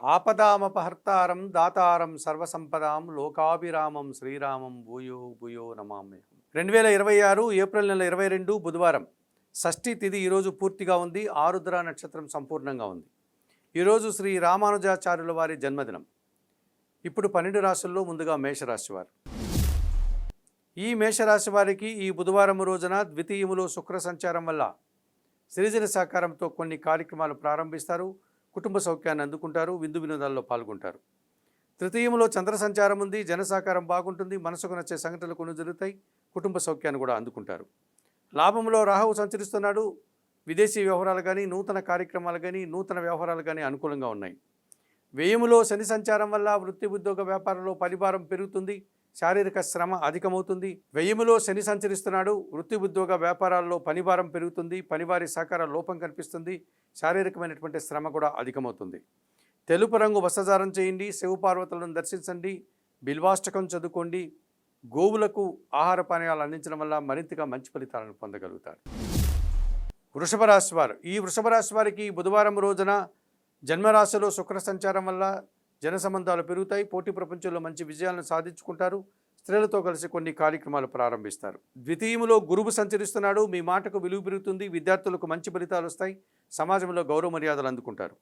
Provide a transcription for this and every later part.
ఆపదామపహర్తారం దాతారం సర్వసంపదాం లోకాభిరామం శ్రీరామం భూయో భూయో నమామ్యహం. 2026 ఏప్రిల్ నెల 22 బుధవారం షష్ఠి తిథి ఈరోజు పూర్తిగా ఉంది. ఆరుద్ర నక్షత్రం సంపూర్ణంగా ఉంది. ఈరోజు శ్రీ రామానుజాచార్యుల వారి జన్మదినం. ఇప్పుడు 12 రాశుల్లో ముందుగా మేషరాశి వారు. ఈ మేషరాశి వారికి ఈ బుధవారం రోజున ద్వితీయములో శుక్ర సంచారం వల్ల సృజన సహకారంతో కొన్ని కార్యక్రమాలు ప్రారంభిస్తారు. కుటుంబ సౌఖ్యాన్ని అందుకుంటారు. విందు వినోదాల్లో పాల్గొంటారు. తృతీయంలో చంద్ర సంచారం ఉంది. జన సహకారం బాగుంటుంది. మనసుకు నచ్చే సంఘటనలు కొన్ని జరుగుతాయి. కుటుంబ సౌఖ్యాన్ని కూడా అందుకుంటారు. లాభంలో రాహువు సంచరిస్తున్నాడు. విదేశీ వ్యవహారాలు కానీ, నూతన కార్యక్రమాలు కానీ, నూతన వ్యవహారాలు కానీ అనుకూలంగా ఉన్నాయి. వ్యయములో శని సంచారం వల్ల వృత్తి ఉద్యోగ వ్యాపారంలో పరిభారం పెరుగుతుంది. శారీరక శ్రమ అధికమవుతుంది. వ్యయములో శని సంచరిస్తున్నాడు. వృత్తి ఉద్యోగ వ్యాపారాల్లో పనిభారం పెరుగుతుంది. పనివారి సహకార లోపం కనిపిస్తుంది. శారీరకమైనటువంటి శ్రమ కూడా అధికమవుతుంది. తెలుపు రంగు వస్త్రధారణ చేయండి. శివపార్వతులను దర్శించండి. బిల్వాష్టకం చదువుకోండి. గోవులకు ఆహార పానీయాలు అందించడం వల్ల మరింతగా మంచి ఫలితాలను పొందగలుగుతారు. వృషభ రాశి వారు. ఈ వృషభ రాశి వారికి బుధవారం రోజున జన్మరాశిలో శుక్ర సంచారం వల్ల జన సంబంధాలు పెరుగుతాయి. పోటీ ప్రపంచంలో మంచి విజయాలను సాధించుకుంటారు. స్త్రీలతో కలిసి కొన్ని కార్యక్రమాలు ప్రారంభిస్తారు. ద్వితీయములో గురువు సంచరిస్తున్నాడు. మీ మాటకు విలువ పెరుగుతుంది. విద్యార్థులకు మంచి ఫలితాలు వస్తాయి. సమాజంలో గౌరవ మర్యాదలు అందుకుంటారు.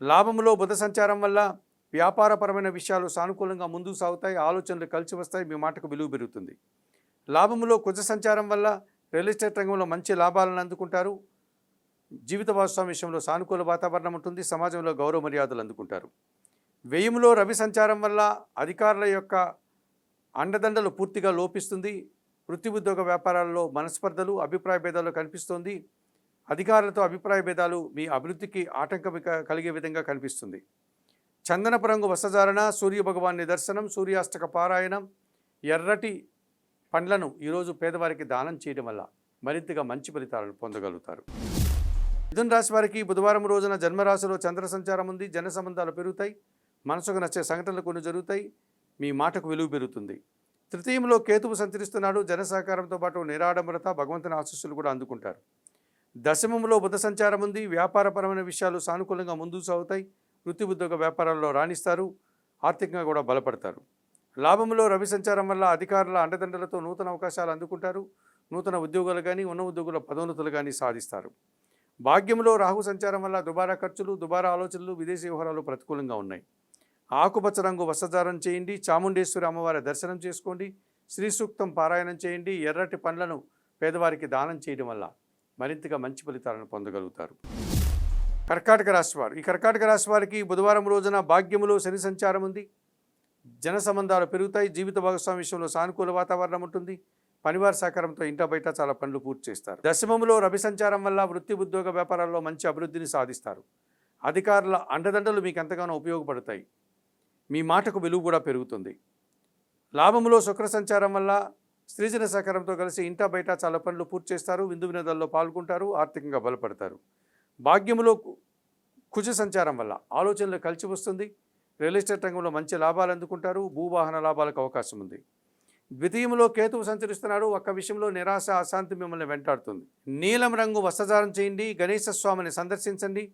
లాభంలో బుధ సంచారం వల్ల వ్యాపారపరమైన విషయాలు సానుకూలంగా ముందుకు సాగుతాయి. ఆలోచనలు కలిసి వస్తాయి. మీ మాటకు విలువ పెరుగుతుంది. లాభంలో కుజ సంచారం వల్ల రియల్ ఎస్టేట్ రంగంలో మంచి లాభాలను అందుకుంటారు. జీవిత భాగస్వామి విషయంలో సానుకూల వాతావరణం ఉంటుంది. సమాజంలో గౌరవ మర్యాదలు అందుకుంటారు. వ్యయములో రవి సంచారం వల్ల అధికారుల యొక్క అండదండలు పూర్తిగా లోపిస్తుంది. వృత్తి ఉద్యోగ వ్యాపారాల్లో మనస్పర్ధలు, అభిప్రాయ భేదాలు కనిపిస్తుంది. అధికారులతో అభిప్రాయ భేదాలు మీ అభివృద్ధికి ఆటంకం కలిగే విధంగా కనిపిస్తుంది. చందనపు రంగు వస్త్రధారణ, సూర్య భగవాన్ని దర్శనం, సూర్యాష్టక పారాయణం, ఎర్రటి పండ్లను ఈరోజు పేదవారికి దానం చేయడం వల్ల మరింతగా మంచి ఫలితాలను పొందగలుగుతారు. మిథున రాశి వారికి బుధవారం రోజున జన్మరాశిలో చంద్ర సంచారం ఉంది. జన సంబంధాలు పెరుగుతాయి. మనసుకు నచ్చే సంఘటనలు కొన్ని జరుగుతాయి. మీ మాటకు విలువ పెరుగుతుంది. తృతీయంలో కేతువు సంచరిస్తున్నాడు. జన సహకారంతో పాటు నిరాడంబరత, భగవంతుని ఆశీస్సులు కూడా అందుకుంటారు. దశమంలో బుధ సంచారం ఉంది. వ్యాపారపరమైన విషయాలు సానుకూలంగా ముందుకు సాగుతాయి. వృత్తి ఉద్యోగ వ్యాపారాల్లో రాణిస్తారు. ఆర్థికంగా కూడా బలపడతారు. లాభంలో రవి సంచారం వల్ల అధికారుల అండదండలతో నూతన అవకాశాలు అందుకుంటారు. నూతన ఉద్యోగాలు కానీ, ఉన్న ఉద్యోగుల పదోన్నతులు కానీ సాధిస్తారు. భాగ్యంలో రాహు సంచారం వల్ల దుబారా ఖర్చులు, దుబారా ఆలోచనలు, విదేశీ వ్యవహారాలు ప్రతికూలంగా ఉన్నాయి. ఆకుపచ్చ రంగు వస్త్రధారణ చేయండి. చాముండేశ్వరి అమ్మవారి దర్శనం చేసుకోండి. శ్రీ సూక్తం పారాయణం చేయండి. ఎర్రటి పండ్లను పేదవారికి దానం చేయడం వల్ల మరింతగా మంచి ఫలితాలను పొందగలుగుతారు. కర్కాటక రాశి వారు. ఈ కర్కాటక రాశి వారికి బుధవారం రోజున భాగ్యములో శని సంచారం ఉంది. జన సంబంధాలు పెరుగుతాయి. జీవిత భాగస్వామి విషయంలో సానుకూల వాతావరణం ఉంటుంది. పనివారి సహకారంతో ఇంట బయట చాలా పనులు పూర్తి చేస్తారు. దశమంలో రవి సంచారం వల్ల వృత్తి ఉద్యోగ వ్యాపారాల్లో మంచి అభివృద్ధిని సాధిస్తారు. అధికారుల అండదండలు మీకు ఎంతగానో ఉపయోగపడతాయి. మీ మాటకు విలువ కూడా పెరుగుతుంది. లాభంలో శుక్ర సంచారం వల్ల స్త్రీజన సహకారంతో కలిసి ఇంట బయట చాలా పనులు పూర్తి చేస్తారు. విందు వినోదాల్లో పాల్గొంటారు. ఆర్థికంగా బలపడతారు. భాగ్యములో కుజ సంచారం వల్ల ఆలోచనలు కలిసి వస్తుంది. రియల్ ఎస్టేట్ రంగంలో మంచి లాభాలు అందుకుంటారు. భూవాహన లాభాలకు అవకాశం ఉంది. ద్వితీయంలో కేతువు సంచరిస్తున్నాడు. ఒక్క విషయంలో నిరాశ, అశాంతి మిమ్మల్ని వెంటాడుతుంది. నీలం రంగు వస్త్రధారణ చేయండి. గణేశ స్వామిని సందర్శించండి.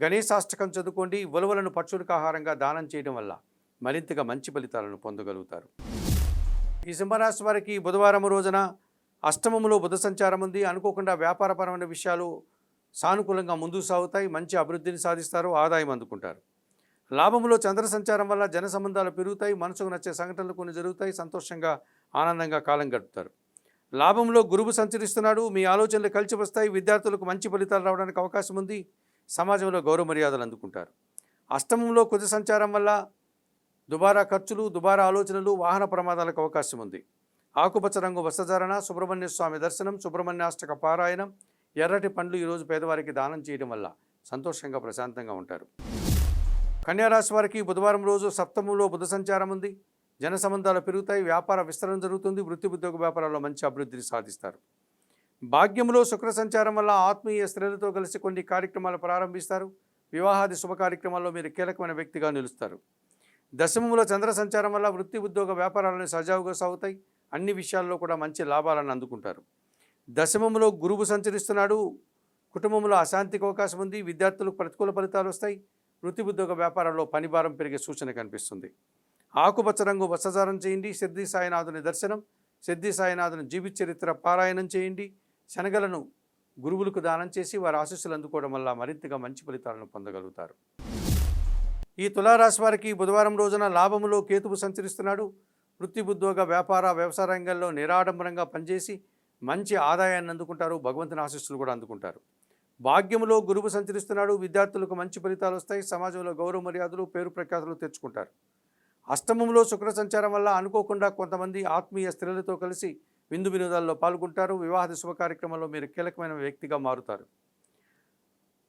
గణేశాష్టకం చదువుకోండి. ఉలవలను పక్షులకు ఆహారంగా దానం చేయడం వల్ల మరింతగా మంచి ఫలితాలను పొందగలుగుతారు. ఈ సింహరాశి వారికి బుధవారం రోజున అష్టమములో బుధ సంచారం ఉంది. అనుకోకుండా వ్యాపారపరమైన విషయాలు సానుకూలంగా ముందుకు సాగుతాయి. మంచి అభివృద్ధిని సాధిస్తారు. ఆదాయం అందుకుంటారు. లాభంలో చంద్ర సంచారం వల్ల జన సంబంధాలు పెరుగుతాయి. మనసుకు నచ్చే సంఘటనలు కొన్ని జరుగుతాయి. సంతోషంగా, ఆనందంగా కాలం గడుపుతారు. లాభంలో గురువు సంచరిస్తున్నాడు. మీ ఆలోచనలు కలిసి వస్తాయి. విద్యార్థులకు మంచి ఫలితాలు రావడానికి అవకాశం ఉంది. సమాజంలో గౌరవ మర్యాదలు అందుకుంటారు. అష్టమంలో కుజ సంచారం వల్ల దుబారా ఖర్చులు, దుబారా ఆలోచనలు, వాహన ప్రమాదాలకు అవకాశం ఉంది. ఆకుపచ్చ రంగు వస్త్రధారణ, సుబ్రహ్మణ్య స్వామి దర్శనం, సుబ్రహ్మణ్యాష్టక పారాయణం, ఎర్రటి పండ్లు ఈరోజు పేదవారికి దానం చేయడం వల్ల సంతోషంగా, ప్రశాంతంగా ఉంటారు. కన్యారాశి వారికి బుధవారం రోజు సప్తమంలో బుధ సంచారం ఉంది. జన సంబంధాలు పెరుగుతాయి. వ్యాపార విస్తరణ జరుగుతుంది. వృత్తి ఉద్యోగ వ్యాపారాల్లో మంచి అభివృద్ధిని సాధిస్తారు. భాగ్యంలో శుక్ర సంచారం వల్ల ఆత్మీయ స్త్రీలతో కలిసి కొన్ని కార్యక్రమాలు ప్రారంభిస్తారు. వివాహాది శుభ కార్యక్రమాల్లో మీరు కీలకమైన వ్యక్తిగా నిలుస్తారు. దశమంలో చంద్ర సంచారం వల్ల వృత్తి ఉద్యోగ వ్యాపారాలను సజావుగా సాగుతాయి. అన్ని విషయాల్లో కూడా మంచి లాభాలను అందుకుంటారు. దశమంలో గురువు సంచరిస్తున్నాడు. కుటుంబంలో అశాంతికి అవకాశం ఉంది. విద్యార్థులకు ప్రతికూల ఫలితాలు వస్తాయి. వృత్తి ఉద్యోగ వ్యాపారాల్లో పనిభారం పెరిగే సూచన కనిపిస్తుంది. ఆకుపచ్చ రంగు వస్త్రధారణ చేయండి. సిద్ధి సాయినాథుని దర్శనం, సిద్ధి సాయినాథుని జీవిత చరిత్ర పారాయణం చేయండి. శనగలను గురువులకు దానం చేసి వారి ఆశీస్సులు అందుకోవడం వల్ల మరింతగా మంచి ఫలితాలను పొందగలుగుతారు. ఈ తులారాశి వారికి బుధవారం రోజున లాభములో కేతువు సంచరిస్తున్నాడు. వృత్తి ఉద్యోగ వ్యాపార వ్యవసాయ రంగంలో నిరాడంబరంగా పనిచేసి మంచి ఆదాయాన్ని అందుకుంటారు. భగవంతుని ఆశీస్సులు కూడా అందుకుంటారు. భాగ్యములో గురువు సంచరిస్తున్నాడు. విద్యార్థులకు మంచి ఫలితాలు వస్తాయి. సమాజంలో గౌరవ మర్యాదలు, పేరు ప్రఖ్యాతులు తెచ్చుకుంటారు. అష్టమంలో శుక్ర సంచారం వల్ల అనుకోకుండా కొంతమంది ఆత్మీయ స్త్రీలతో కలిసి విందు వినోదాల్లో పాల్గొంటారు. వివాహ శుభ కార్యక్రమంలో మీరు కీలకమైన వ్యక్తిగా మారుతారు.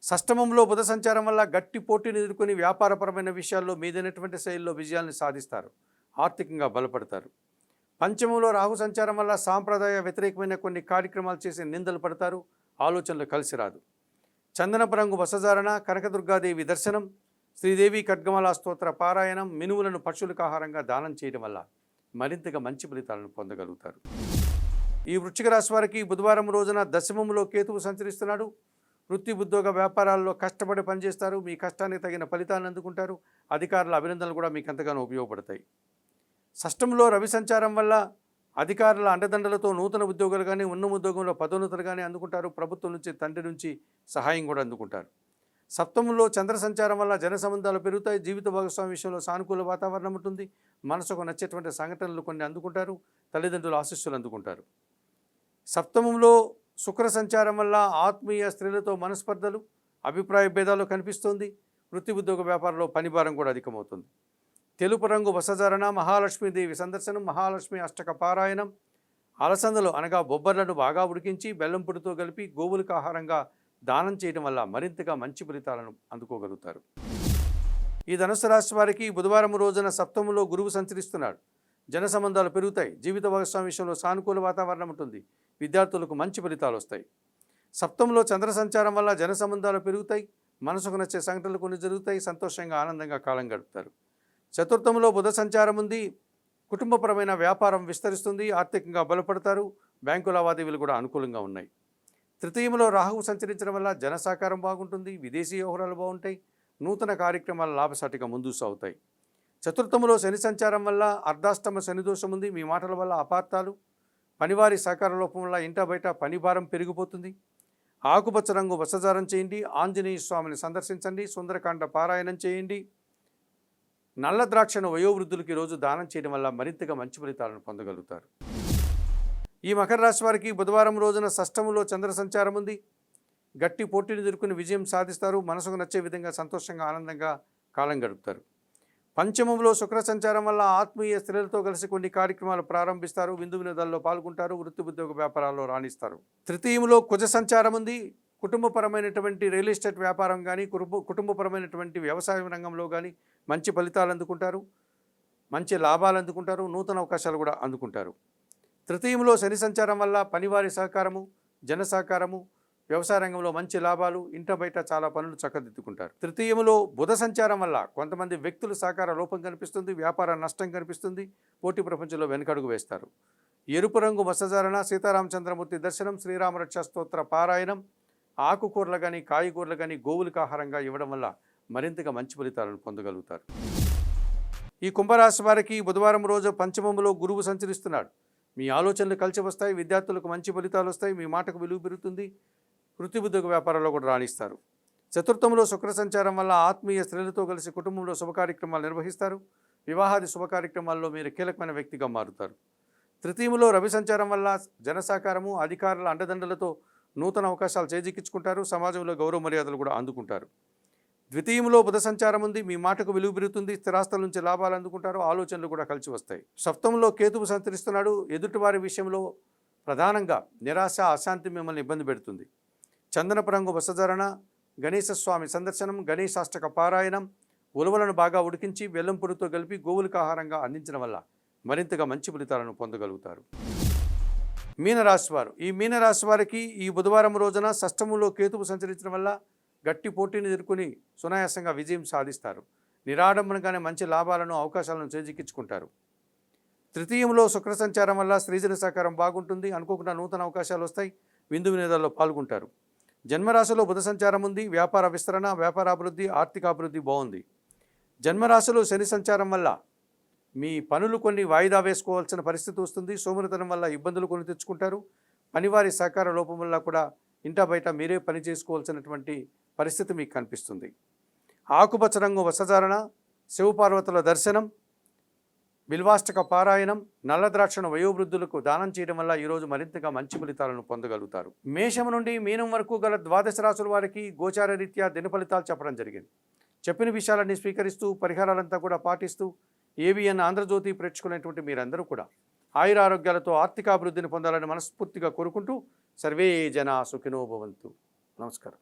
షష్టమంలో బుధ సంచారం వల్ల గట్టి పోటీని ఎదుర్కొని వ్యాపారపరమైన విషయాల్లో మీదైనటువంటి శైలిలో విజయాన్ని సాధిస్తారు. ఆర్థికంగా బలపడతారు. పంచమంలో రాహు సంచారం వల్ల సాంప్రదాయ వ్యతిరేకమైన కొన్ని కార్యక్రమాలు చేసి నిందలు పడతారు. ఆలోచనలు కలిసి రాదు. చందనపు రంగు వసధారణ, కనకదుర్గాదేవి దర్శనం, శ్రీదేవి ఖడ్గమాల స్తోత్ర పారాయణం, మినువులను పశువులకు ఆహారంగా దానం చేయడం వల్ల మరింతగా మంచి ఫలితాలను పొందగలుగుతారు. ఈ వృశ్చిక రాశి వారికి బుధవారం రోజున దశమంలో కేతువు సంచరిస్తున్నాడు. వృత్తి ఉద్యోగ వ్యాపారాల్లో కష్టపడి పనిచేస్తారు. మీ కష్టానికి తగిన ఫలితాలను అందుకుంటారు. అధికారుల అభినందనలు కూడా మీకు ఎంతగానో ఉపయోగపడతాయి. షష్టంలో రవి సంచారం వల్ల అధికారుల అండదండలతో నూతన ఉద్యోగాలు కానీ, ఉన్న ఉద్యోగంలో పదోన్నతులు కానీ అందుకుంటారు. ప్రభుత్వం నుంచి, తండ్రి నుంచి సహాయం కూడా అందుకుంటారు. సప్తమంలో చంద్ర సంచారం వల్ల జన సంబంధాలు పెరుగుతాయి. జీవిత భాగస్వామి విషయంలో సానుకూల వాతావరణం ఉంటుంది. మనసుకు నచ్చేటువంటి సంఘటనలు కొన్ని అందుకుంటారు. తల్లిదండ్రుల ఆశీస్సులు అందుకుంటారు. సప్తమంలో శుక్ర సంచారం వల్ల ఆత్మీయ స్త్రీలతో మనస్పర్ధలు, అభిప్రాయ భేదాలు కనిపిస్తోంది. వృత్తి ఉద్యోగ వ్యాపారంలో పనిభారం కూడా అధికమవుతుంది. తెలుపు రంగు వసధారణ, మహాలక్ష్మీదేవి సందర్శనం, మహాలక్ష్మి అష్టక పారాయణం, అలసందలు అనగా బొబ్బర్లను బాగా ఉడికించి బెల్లం పొడితో కలిపి గోవులకు ఆహారంగా దానం చేయడం వల్ల మరింతగా మంచి ఫలితాలను అందుకోగలుగుతారు. ఈ ధనుసు రాశి వారికి బుధవారం రోజున సప్తమంలో గురువు సంచరిస్తున్నాడు. జన సంబంధాలు పెరుగుతాయి. జీవిత భాగస్వామి విషయంలో సానుకూల వాతావరణం ఉంటుంది. విద్యార్థులకు మంచి ఫలితాలు వస్తాయి. సప్తమంలో చంద్ర సంచారం వల్ల జన సంబంధాలు పెరుగుతాయి. మనసుకు నచ్చే సంఘటనలు కొన్ని జరుగుతాయి. సంతోషంగా ఆనందంగా కాలం గడుపుతారు. చతుర్థంలో బుధ సంచారం ఉంది. కుటుంబపరమైన వ్యాపారం విస్తరిస్తుంది. ఆర్థికంగా బలపడతారు. బ్యాంకు లావాదేవీలు కూడా అనుకూలంగా ఉన్నాయి. తృతీయంలో రాహువు సంచరించడం వల్ల జన సహకారం బాగుంటుంది. విదేశీ వ్యవహారాలు బాగుంటాయి. నూతన కార్యక్రమాల లాభసాటిగా ముందుకు సాగుతాయి. చతుర్థంలో శని సంచారం వల్ల అర్ధాష్టమ శని దోషం ఉంది. మీ మాటల వల్ల అపార్థాలు, పనివారి సహకార లోపం వల్ల ఇంట బయట పనిభారం పెరిగిపోతుంది. ఆకుపచ్చ రంగు వస్త్రధారణ చేయండి. ఆంజనేయ స్వామిని సందర్శించండి. సుందరకాండ పారాయణం చేయండి. నల్ల ద్రాక్షను వయోవృద్ధులకి రోజు దానం చేయడం వల్ల మరింతగా మంచి ఫలితాలను పొందగలుగుతారు. ఈ మకర రాశి వారికి బుధవారం రోజున షష్టములో చంద్ర సంచారం ఉంది. గట్టి పోటీని ఎదుర్కొని విజయం సాధిస్తారు. మనసుకు నచ్చే విధంగా సంతోషంగా ఆనందంగా కాలం గడుపుతారు. పంచమంలో శుక్ర సంచారం వల్ల ఆత్మీయ స్త్రీలతో కలిసి కొన్ని కార్యక్రమాలు ప్రారంభిస్తారు. విందు వినోదాల్లో పాల్గొంటారు. వృత్తి ఉద్యోగ వ్యాపారాల్లో రాణిస్తారు. తృతీయంలో కుజ సంచారం ఉంది. కుటుంబపరమైనటువంటి రియల్ ఎస్టేట్ వ్యాపారం కానీ, కుటుంబపరమైనటువంటి వ్యవసాయ రంగంలో కానీ మంచి ఫలితాలు అందుకుంటారు. మంచి లాభాలు అందుకుంటారు. నూతన అవకాశాలు కూడా అందుకుంటారు. తృతీయంలో శని సంచారం వల్ల పనివారి సహకారము, జన సహకారము, వ్యవసాయ రంగంలో మంచి లాభాలు, ఇంట బయట చాలా పనులు చక్కదిద్దుకుంటారు. తృతీయంలో బుధ సంచారం వల్ల కొంతమంది వ్యక్తుల సహకార లోపం కనిపిస్తుంది. వ్యాపార నష్టం కనిపిస్తుంది. పోటీ ప్రపంచంలో వెనుకడుగు వేస్తారు. ఎరుపు రంగు వస్త్రధారణ, సీతారామచంద్రమూర్తి దర్శనం, శ్రీరామరక్ష స్తోత్ర పారాయణం, ఆకుకూరలు కానీ, కాయగూరలు కానీ గోవులకు ఆహారంగా ఇవ్వడం వల్ల మరింతగా మంచి ఫలితాలను పొందగలుగుతారు. ఈ కుంభరాశి వారికి బుధవారం రోజు పంచమంలో గురువు సంచరిస్తున్నాడు. మీ ఆలోచనలు కలిసి వస్తాయి. విద్యార్థులకు మంచి ఫలితాలు వస్తాయి. మీ మాటకు విలువ పెరుగుతుంది. వృత్తి ఉద్యోగ వ్యాపారాల్లో కూడా రాణిస్తారు. చతుర్థంలో శుక్ర సంచారం వల్ల ఆత్మీయ స్త్రీలతో కలిసి కుటుంబంలో శుభ కార్యక్రమాలు నిర్వహిస్తారు. వివాహాది శుభ కార్యక్రమాల్లో మీరు కీలకమైన వ్యక్తిగా మారుతారు. తృతీయంలో రవి సంచారం వల్ల జనసహకారము, అధికారుల అండదండలతో నూతన అవకాశాలు చేజిక్కించుకుంటారు. సమాజంలో గౌరవ మర్యాదలు కూడా అందుకుంటారు. ద్వితీయంలో బుధ సంచారం ఉంది. మీ మాటకు విలువ పెరుగుతుంది. స్థిరాస్తుల నుంచి లాభాలు అందుకుంటారు. ఆలోచనలు కూడా కలిసి వస్తాయి. సప్తమంలో కేతువు సంచరిస్తున్నాడు. ఎదుటివారి విషయంలో ప్రధానంగా నిరాశ, అశాంతి మిమ్మల్ని ఇబ్బంది పెడుతుంది. చందనపు రంగు వస్త్రధారణ, గణేశ స్వామి సందర్శనం, గణేశాష్టక పారాయణం, ఉలవలను బాగా ఉడికించి బెల్లం పొడితో కలిపి గోవులకు ఆహారంగా అందించడం వల్ల మరింతగా మంచి ఫలితాలను పొందగలుగుతారు. మీనరాశి వారు, ఈ మీనరాశి వారికి ఈ బుధవారం రోజున షష్టమంలో కేతువు సంచరించడం వల్ల గట్టి పోటీని ఎదుర్కొని సునాయాసంగా విజయం సాధిస్తారు. నిరాడంబరంగానే మంచి లాభాలను, అవకాశాలను చేజిక్కించుకుంటారు. తృతీయంలో శుక్ర సంచారం వల్ల స్త్రీజన సహకారం బాగుంటుంది. అనుకోకుండా నూతన అవకాశాలు వస్తాయి. విందు వినోదాల్లో పాల్గొంటారు. జన్మరాశిలో బుధ సంచారం ఉంది. వ్యాపార విస్తరణ, వ్యాపారాభివృద్ధి, ఆర్థికాభివృద్ధి బాగుంది. జన్మరాశిలో శని సంచారం వల్ల మీ పనులు కొన్ని వాయిదా వేసుకోవాల్సిన పరిస్థితి వస్తుంది. సోమరితనం వల్ల ఇబ్బందులు కొని తెచ్చుకుంటారు. పనివారి సహకార లోపం వల్ల కూడా ఇంటా బయట మీరే పని చేసుకోవాల్సినటువంటి పరిస్థితి మీకు కనిపిస్తుంది. ఆకుపచ్చ రంగు వస్త్రధారణ, శివపార్వతుల దర్శనం, బిల్వాష్టక పారాయణం, నల్ల ద్రాక్షను వయోవృద్ధులకు దానం చేయడం వల్ల ఈరోజు మరింతగా మంచి ఫలితాలను పొందగలుగుతారు. మేషం నుండి మీనం వరకు గల ద్వాదశ రాశుల వారికి గోచార రీత్యా దిన ఫలితాలు చెప్పడం జరిగింది. చెప్పిన విషయాలన్నీ స్వీకరిస్తూ పరిహారాలంతా కూడా పాటిస్తూ ఏబిఎన్ ఆంధ్రజ్యోతి ప్రేక్షకులైనటువంటి మీరందరూ కూడా ఆయురారోగ్యాలతో ఆర్థికాభివృద్ధిని పొందాలని మనస్ఫూర్తిగా కోరుకుంటూ సర్వే జనా సుఖినో భవంతు. నమస్కారం.